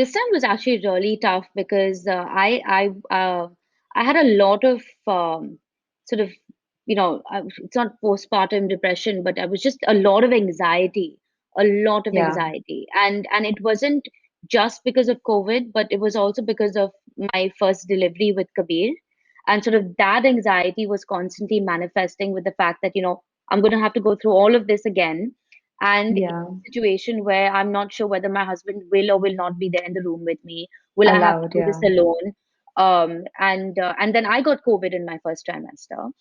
this time was actually really tough because I had a lot of sort of it's not postpartum depression, but I was just a lot of Yeah. anxiety, and it wasn't just because of COVID, but it was also because of my first delivery with Kabir, and sort of that anxiety was constantly manifesting with the fact that I'm going to have to go through all of this again, and in Yeah. a situation where I'm not sure whether my husband will or will not be there in the room with me. Will I have to Allowed. do this Yeah. alone? And then I got COVID in my first trimester,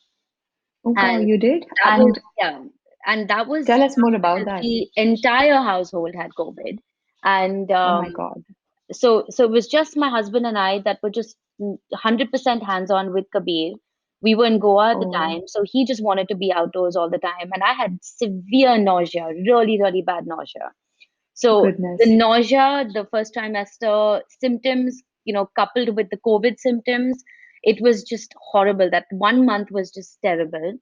Oh God, and you did? that was, And yeah, and that was tell us more about because that. the entire household had COVID, and Oh my God. so it was just my husband and I that were just 100% hands-on with Kabir. We were in Goa at the Oh time, so he just wanted to be outdoors all the time, and I had severe nausea, really, really bad nausea. So the goodness. nausea, the first trimester symptoms, coupled with the COVID symptoms, it was just horrible. That 1 month was just terrible.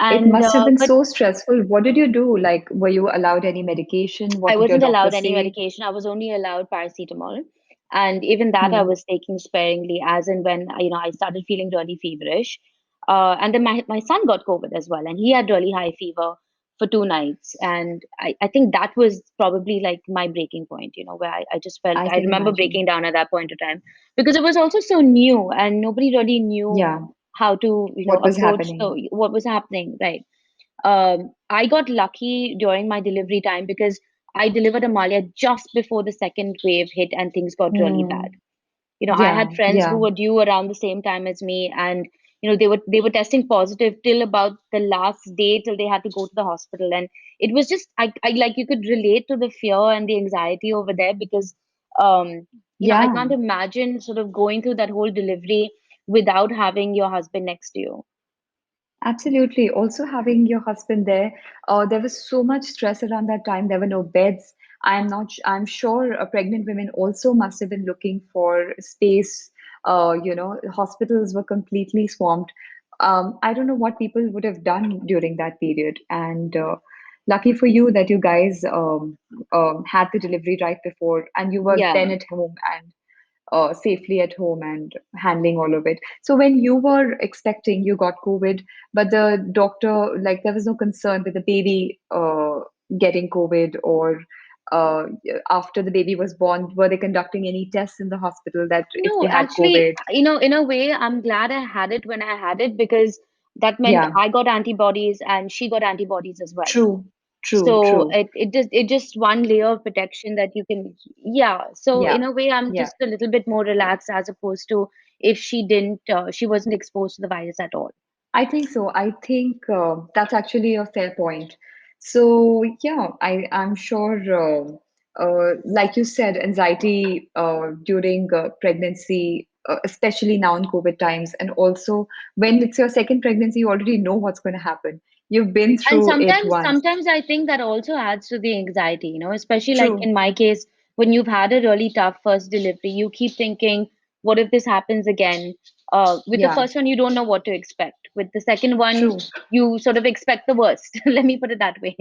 It And must have been but so stressful. What did you do? Like, were you allowed any medication? What I did your wasn't doctor allowed any say? medication. I was only allowed paracetamol, and even that I Hmm. was taking sparingly, as and when I started feeling really feverish. And then my son got COVID as well, and he had really high fever for 2 nights, and I think that was probably like my breaking point, where I just felt I I can remember imagine. breaking down at that point of time because it was also so new and nobody really knew Yeah, how to what was approach happening? what was happening, right? I got lucky during my delivery time because I delivered Amalia just before the second wave hit and things got really bad. Hmm. I had Yeah, friends who yeah. were due around the same time as me, and they were testing positive till about the last day till they had to go to the hospital, and it was just I like you could relate to the fear and the anxiety over there because um I Yeah, can't imagine sort of going through that whole delivery without having your husband next to you. absolutely. Also having your husband there, there was so much stress around that time. There were no beds. I'm sure pregnant women also must have been looking for space. Hospitals were completely swamped. I don't know what people would have done during that period. And lucky for you that you guys had the delivery right before, and you were Yeah. then at home and safely at home and handling all of it. So when you were expecting, you got COVID, but the doctor, like, there was no concern with the baby getting COVID, or uh, after the baby was born, were they conducting any tests in the hospital that if No, they had actually, COVID? in a way, I'm glad I had it when I had it because that meant Yeah, I got antibodies and she got antibodies as well. true, true, So true. it just one layer of protection that you can, yeah. So Yeah, in a way, I'm yeah. just a little bit more relaxed as opposed to if she wasn't exposed to the virus at all. I think so. I think that's actually a fair point. So yeah, I'm sure, like you said, anxiety during pregnancy, especially now in COVID times, and also when it's your second pregnancy, you already know what's going to happen. You've been And through it once. sometimes I think that also adds to the anxiety, especially like True. in my case, when you've had a really tough first delivery, you keep thinking, what if this happens again? With the Yeah. first one, you don't know what to expect. With the second one, True. you sort of expect the worst. Let me put it that way.